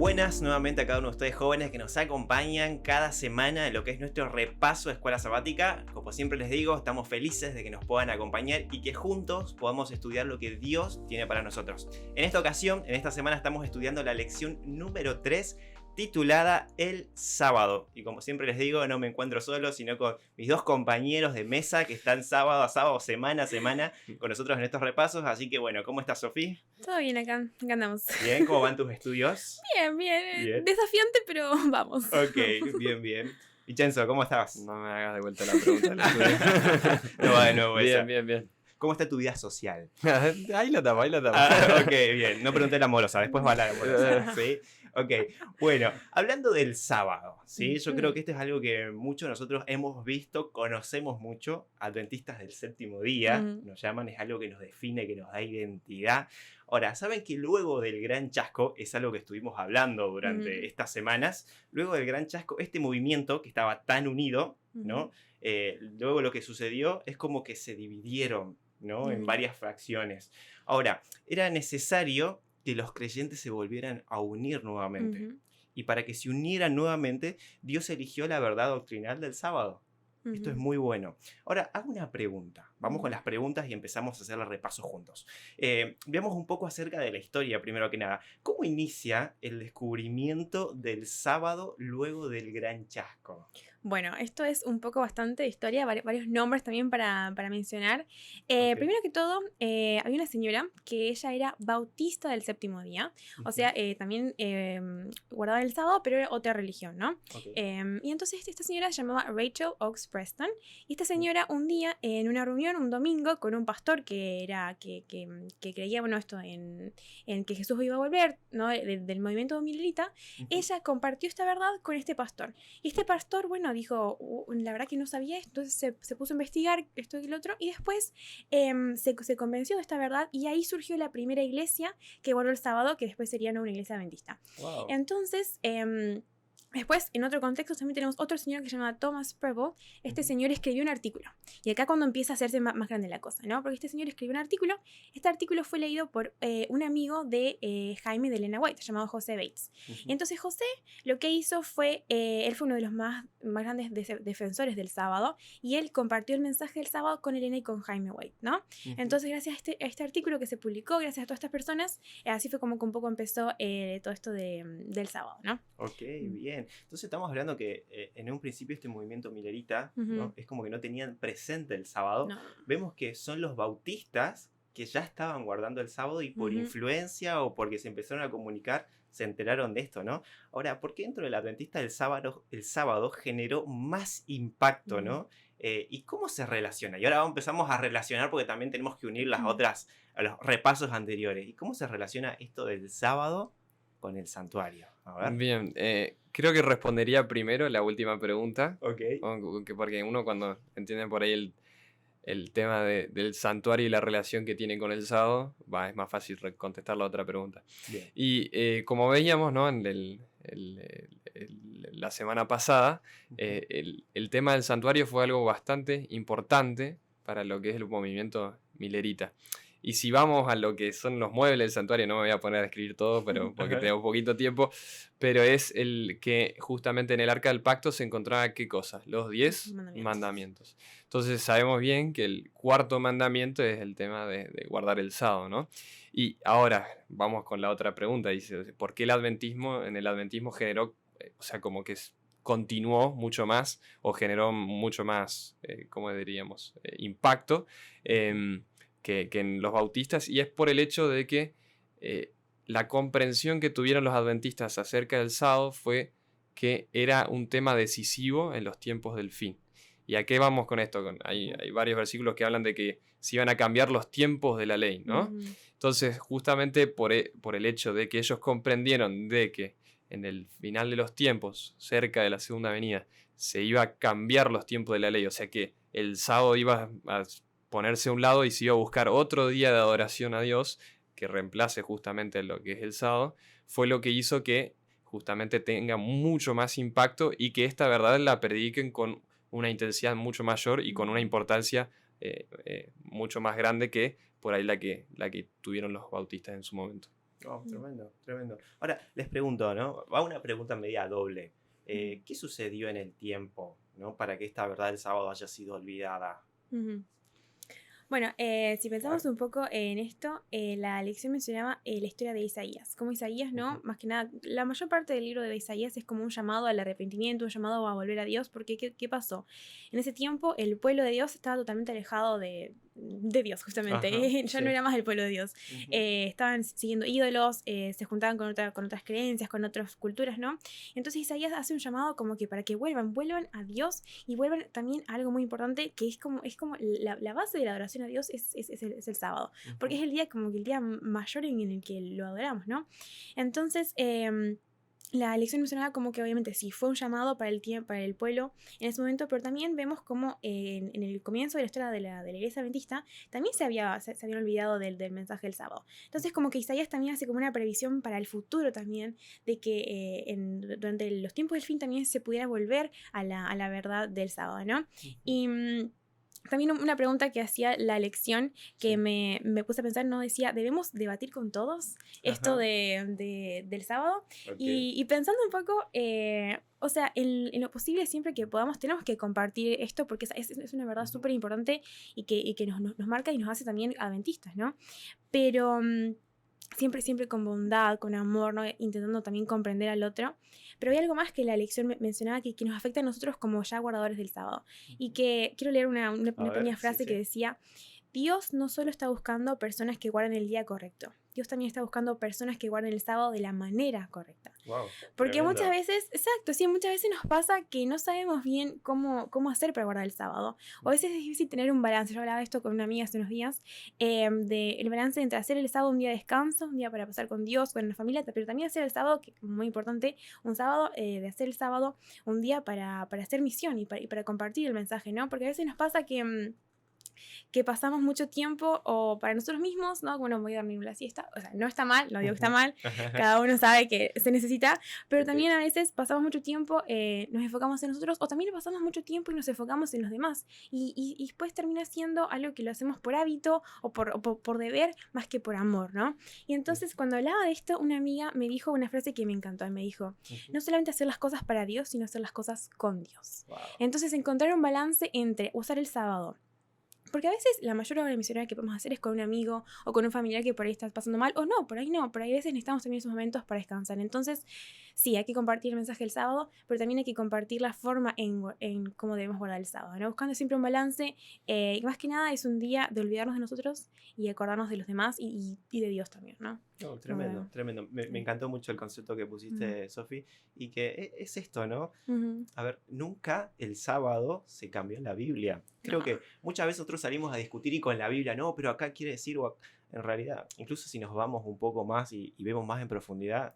Buenas nuevamente a cada uno de ustedes jóvenes que nos acompañan cada semana en lo que es nuestro repaso de escuela sabática. Como siempre les digo, estamos felices de que nos puedan acompañar y que juntos podamos estudiar lo que Dios tiene para nosotros. En esta ocasión, en esta semana estamos estudiando la lección número 3 titulada El Sábado. Y como siempre les digo, no me encuentro solo, sino con mis dos compañeros de mesa que están sábado a sábado, semana a semana, con nosotros en estos repasos. Así que bueno, ¿cómo estás, Sofía? Todo bien acá andamos. Bien, ¿cómo van tus estudios? Bien. Bien. Desafiante, pero vamos. Ok, bien. Y Chenzo, ¿cómo estás? No me hagas de vuelta la pregunta del estudio. No va de nuevo esa. Bien. ¿Cómo está tu vida social? Ahí la tapa. Ok, bien. No pregunté la amorosa, después va la amorosa. ¿Sí? Ok, bueno, hablando del sábado, ¿sí? Yo creo que esto es algo que muchos de nosotros hemos visto, conocemos mucho, adventistas del séptimo día, nos llaman, es algo que nos define, que nos da identidad. Ahora, ¿saben que luego del Gran Chasco, es algo que estuvimos hablando durante estas semanas, luego del Gran Chasco, este movimiento que estaba tan unido, ¿no? Luego lo que sucedió es como que se dividieron, ¿no? En varias fracciones. Ahora, era necesario que los creyentes se volvieran a unir nuevamente. Y para que se unieran nuevamente, Dios eligió la verdad doctrinal del sábado. Esto es muy bueno. Ahora, hago una pregunta. Vamos con las preguntas y empezamos a hacer el repaso juntos. Veamos un poco acerca de la historia, primero que nada. ¿Cómo inicia el descubrimiento del sábado luego del Gran Chasco? Bueno, esto es un poco bastante de historia, varios nombres también para mencionar. Primero que todo, había una señora que ella era bautista del séptimo día, o sea, también guardaba el sábado, pero era otra religión, ¿no? Y entonces esta señora se llamaba Rachel Oakes Preston, y esta señora un día en una reunión, un domingo, con un pastor que creía, bueno, esto en que Jesús iba a volver, ¿no? Del movimiento milerita, ella compartió esta verdad con este pastor. Y este pastor, bueno, dijo, la verdad que no sabía esto, entonces se puso a investigar esto y lo otro, y después se convenció de esta verdad, y ahí surgió la primera iglesia que guardó el sábado, que después sería una iglesia adventista. Wow. Entonces, después, en otro contexto, también tenemos otro señor que se llama Thomas Preble. Este señor escribió un artículo. Y acá cuando empieza a hacerse más grande la cosa, ¿no? Porque este señor escribió un artículo. Este artículo fue leído por un amigo de Jaime de Elena White, llamado José Bates. Y entonces José lo que hizo fue, él fue uno de los más grandes defensores del sábado. Y él compartió el mensaje del sábado con Elena y con Jaime White, ¿no? Entonces, gracias a este artículo que se publicó, gracias a todas estas personas, así fue como que un poco empezó todo esto del sábado, ¿no? Ok, bien. Entonces estamos hablando que en un principio este movimiento milerita, ¿no? Es como que no tenían presente el sábado. No. Vemos que son los bautistas que ya estaban guardando el sábado y por influencia o porque se empezaron a comunicar se enteraron de esto, ¿no? Ahora, ¿por qué dentro del adventista el sábado generó más impacto, ¿no? ¿Y cómo se relaciona? Y ahora empezamos a relacionar porque también tenemos que unir las otras, a los repasos anteriores. ¿Y cómo se relaciona esto del sábado con el santuario? A ver. Bien, creo que respondería primero la última pregunta. Ok. Porque uno cuando entiende por ahí el tema del santuario y la relación que tiene con el sábado, es más fácil contestar la otra pregunta. Bien. Y como veíamos, ¿no? En la semana pasada, el tema del santuario fue algo bastante importante para lo que es el movimiento milerita. Y si vamos a lo que son los muebles del santuario, no me voy a poner a escribir todo, pero porque tengo poquito tiempo, pero es el que justamente en el Arca del Pacto se encontraba ¿qué cosas? Los 10 mandamientos. Entonces sabemos bien que el cuarto mandamiento es el tema de guardar el sábado, ¿no? Y ahora vamos con la otra pregunta, dice, ¿por qué el adventismo generó, o sea, como que continuó mucho más o generó mucho más, ¿cómo diríamos? Impacto que en los bautistas, y es por el hecho de que la comprensión que tuvieron los adventistas acerca del sábado fue que era un tema decisivo en los tiempos del fin. ¿Y a qué vamos con esto? Hay varios versículos que hablan de que se iban a cambiar los tiempos de la ley, ¿no? Entonces, justamente por el hecho de que ellos comprendieron de que en el final de los tiempos, cerca de la segunda venida, se iba a cambiar los tiempos de la ley, o sea que el sábado iba a ponerse a un lado y se iba a buscar otro día de adoración a Dios que reemplace justamente lo que es el sábado, fue lo que hizo que justamente tenga mucho más impacto y que esta verdad la prediquen con una intensidad mucho mayor y con una importancia mucho más grande que por ahí la que tuvieron los bautistas en su momento. Oh, tremendo, tremendo. Ahora, les pregunto, ¿no? Va una pregunta media doble. ¿Qué sucedió en el tiempo, ¿no? Para que esta verdad del sábado haya sido olvidada? Ujú. Bueno, si A pensamos ver. un poco en esto, la lección mencionaba la historia de Isaías. Como Isaías, ¿no? Ujú. Más que nada, la mayor parte del libro de Isaías es como un llamado al arrepentimiento, un llamado a volver a Dios, porque ¿qué pasó? En ese tiempo el pueblo de Dios estaba totalmente alejado de Dios, justamente. Ajá, Ya no sí. era más el pueblo de Dios. Ujú. Estaban siguiendo ídolos, se juntaban con otras creencias, con otras culturas, ¿no? Entonces Isaías hace un llamado como que para que vuelvan a Dios y vuelvan también a algo muy importante, que es como la base de la adoración a Dios es el sábado, porque es Ujú. el día como que el día mayor en el que lo adoramos, ¿no? Entonces, la elección mencionaba como que obviamente sí, fue un llamado para el pueblo en ese momento, pero también vemos como en el comienzo de la historia de la iglesia adventista también se habían olvidado del mensaje del sábado. Entonces como que Isaías también hace como una previsión para el futuro también, de que durante los tiempos del fin también se pudiera volver a la verdad del sábado, ¿no? Ujú. Y también una pregunta que hacía la lección que Sí. me puse a pensar, ¿no? Decía, ¿debemos debatir con todos esto Ajá. del sábado? Ok. Y pensando un poco, o sea, en lo posible siempre que podamos, tenemos que compartir esto porque es una verdad Ujú. súper importante y que nos marca y nos hace también adventistas, ¿no? Pero siempre con bondad, con amor, ¿no? Intentando también comprender al otro. Pero hay algo más que la lección mencionaba que nos afecta a nosotros como ya guardadores del sábado. Y Ujú. que quiero leer una A ver, pequeña sí, frase que sí. decía, Dios no solo está buscando personas que guarden el día correcto, Dios también está buscando personas que guarden el sábado de la manera correcta. Wow, Porque muchas tremendo. veces, exacto, sí, muchas veces nos pasa que no sabemos bien cómo hacer para guardar el sábado. O a veces es difícil tener un balance. Yo hablaba de esto con una amiga hace unos días, el balance entre hacer el sábado un día de descanso, un día para pasar con Dios, con la familia, pero también hacer el sábado, que es muy importante, un sábado, de hacer el sábado un día para hacer misión y para compartir el mensaje, ¿no? Porque a veces nos pasa que pasamos mucho tiempo o para nosotros mismos, ¿no? Bueno, voy a dormir la siesta, o sea, no está mal, no digo que está Ujú. mal, cada uno sabe que se necesita, pero Ok. también a veces pasamos mucho tiempo, nos enfocamos en nosotros o también pasamos mucho tiempo y nos enfocamos en los demás y después termina siendo algo que lo hacemos por hábito o por deber más que por amor, ¿no? Y entonces cuando hablaba de esto, una amiga me dijo una frase que me encantó, me dijo, Ujú. no solamente hacer las cosas para Dios, sino hacer las cosas con Dios. Wow. Entonces encontrar un balance entre usar el sábado, porque a veces la mayor obra misionera que podemos hacer es con un amigo o con un familiar que por ahí está pasando mal, o no, por ahí no, por ahí a veces necesitamos también esos momentos para descansar. Entonces, sí, hay que compartir el mensaje del sábado, pero también hay que compartir la forma en cómo debemos guardar el sábado, ¿no? Buscando siempre un balance, y más que nada es un día de olvidarnos de nosotros y acordarnos de los demás y de Dios también, ¿no? No, Como tremendo, tremendo. Me sí. encantó mucho el concepto que Ujú, pusiste, Sofi, y que es esto, ¿no? ujú. A ver, nunca el sábado se cambió en la Biblia. Creo No. que muchas veces nosotros salimos a discutir y con la Biblia, no, pero acá quiere decir, en realidad, incluso si nos vamos un poco más y vemos más en profundidad,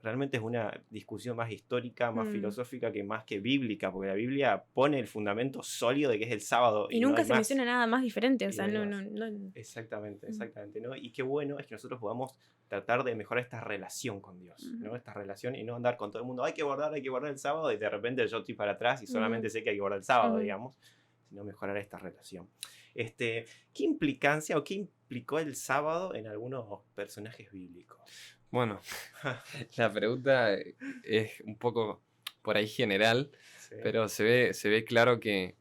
realmente es una discusión más histórica, más Mm. filosófica que más que bíblica, porque la Biblia pone el fundamento sólido de que es el sábado Y y no nunca hay se más. menciona nada más diferente, o Y no sea, hay no, más. no, no. Exactamente, Mm, exactamente, ¿no? Y qué bueno es que nosotros podamos tratar de mejorar esta relación con Dios, ujú, ¿no? Esta relación y no andar con todo el mundo, hay que guardar el sábado y de repente yo estoy para atrás y ujú, solamente sé que hay que guardar el sábado, ujú. digamos, sino mejorar esta relación. ¿Qué implicancia o qué implicó el sábado en algunos personajes bíblicos? Bueno, la pregunta es un poco por ahí general, Sí. pero se ve claro que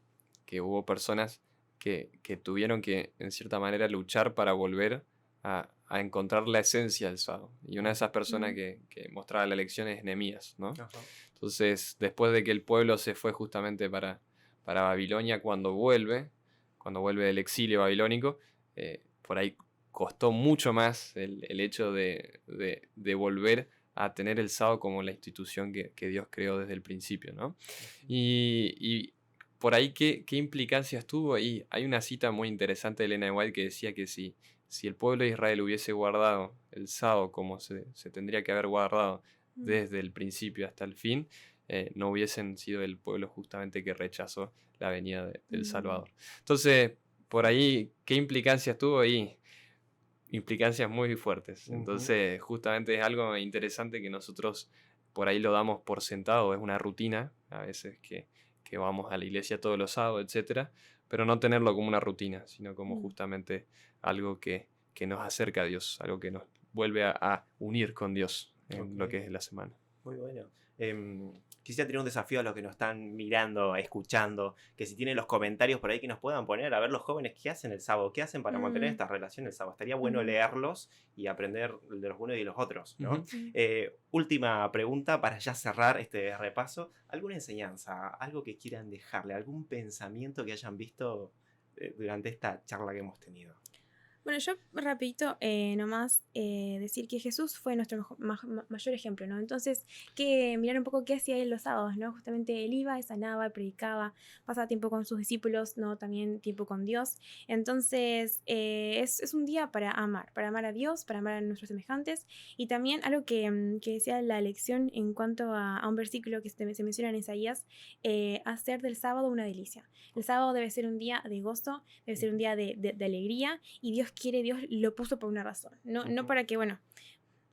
hubo personas que tuvieron que, en cierta manera, luchar para volver a encontrar la esencia del sábado. Y una de esas personas Ujú, que mostraba la lección es Nehemías, ¿no? Ajá. Entonces, después de que el pueblo se fue justamente para Babilonia, cuando vuelve del exilio babilónico, por ahí costó mucho más el hecho de volver a tener el sábado como la institución que Dios creó desde el principio, ¿no? Y por ahí, ¿qué implicancias tuvo? Y hay una cita muy interesante de Elena de White que decía que si el pueblo de Israel hubiese guardado el sábado como se tendría que haber guardado ujú, desde el principio hasta el fin, no hubiesen sido el pueblo justamente que rechazó la venida del ujú, Salvador. Entonces, por ahí, ¿qué implicancias tuvo? Y implicancias muy fuertes. Ujú. Entonces, justamente es algo interesante que nosotros por ahí lo damos por sentado, es una rutina, a veces que vamos a la iglesia todos los sábados, etcétera, pero no tenerlo como una rutina, sino como ujú, justamente algo que nos acerca a Dios, algo que nos vuelve a unir con Dios en lo Ok. que es la semana. Muy bueno. Quisiera tener un desafío a los que nos están mirando, escuchando, que si tienen los comentarios por ahí que nos puedan poner, a ver los jóvenes qué hacen el sábado, qué hacen para mantener esta relación el sábado. Estaría bueno leerlos y aprender de los unos y de los otros, ¿no? Ujú. Última pregunta para ya cerrar este repaso. ¿Alguna enseñanza, algo que quieran dejarle, algún pensamiento que hayan visto durante esta charla que hemos tenido? Bueno, yo rapidito nomás decir que Jesús fue nuestro mayor ejemplo, ¿no? Entonces, que mirar un poco qué hacía él los sábados, ¿no? Justamente él iba, sanaba, predicaba, pasaba tiempo con sus discípulos, ¿no? También tiempo con Dios. Entonces, es un día para amar a Dios, para amar a nuestros semejantes. Y también algo que decía la lección en cuanto a un versículo que se menciona en Isaías, hacer del sábado una delicia. El sábado debe ser un día de gozo, debe ser un día de alegría, y Dios lo puso por una razón, no para que, bueno,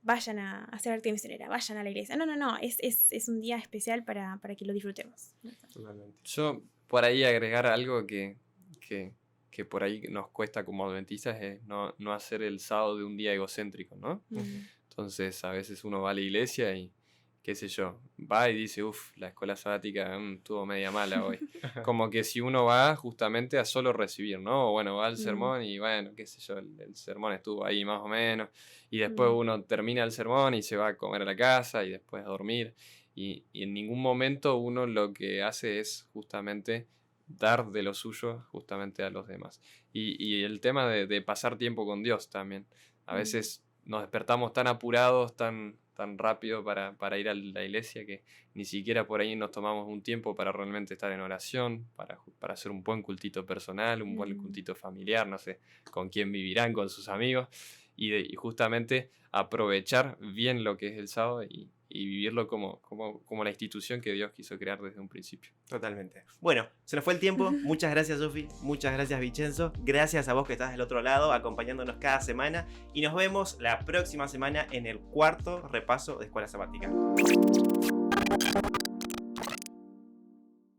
vayan a hacer arte misionera, vayan a la iglesia, no, es un día especial para que lo disfrutemos. Totalmente. Yo por ahí agregar algo que por ahí nos cuesta como adventistas es no hacer el sábado de un día egocéntrico, ¿no? Entonces a veces uno va a la iglesia y qué sé yo, va y dice, la escuela sabática estuvo media mala hoy. Como que si uno va justamente a solo recibir, ¿no? O bueno, va al sermón y bueno, qué sé yo, el sermón estuvo ahí más o menos. Y después uno termina el sermón y se va a comer a la casa y después a dormir. Y en ningún momento uno lo que hace es justamente dar de lo suyo justamente a los demás. Y el tema de pasar tiempo con Dios también. A veces nos despertamos tan apurados, tan rápido para ir a la iglesia que ni siquiera por ahí nos tomamos un tiempo para realmente estar en oración, para hacer un buen cultito personal, un buen cultito familiar, no sé, con quién vivirán, con sus amigos, y justamente aprovechar bien lo que es el sábado y vivirlo como la institución que Dios quiso crear desde un principio. Totalmente. Bueno, se nos fue el tiempo. Muchas gracias, Sofi. Muchas gracias, Vincenzo. Gracias a vos que estás del otro lado, acompañándonos cada semana. Y nos vemos la próxima semana en el 4º repaso de Escuela Sabática.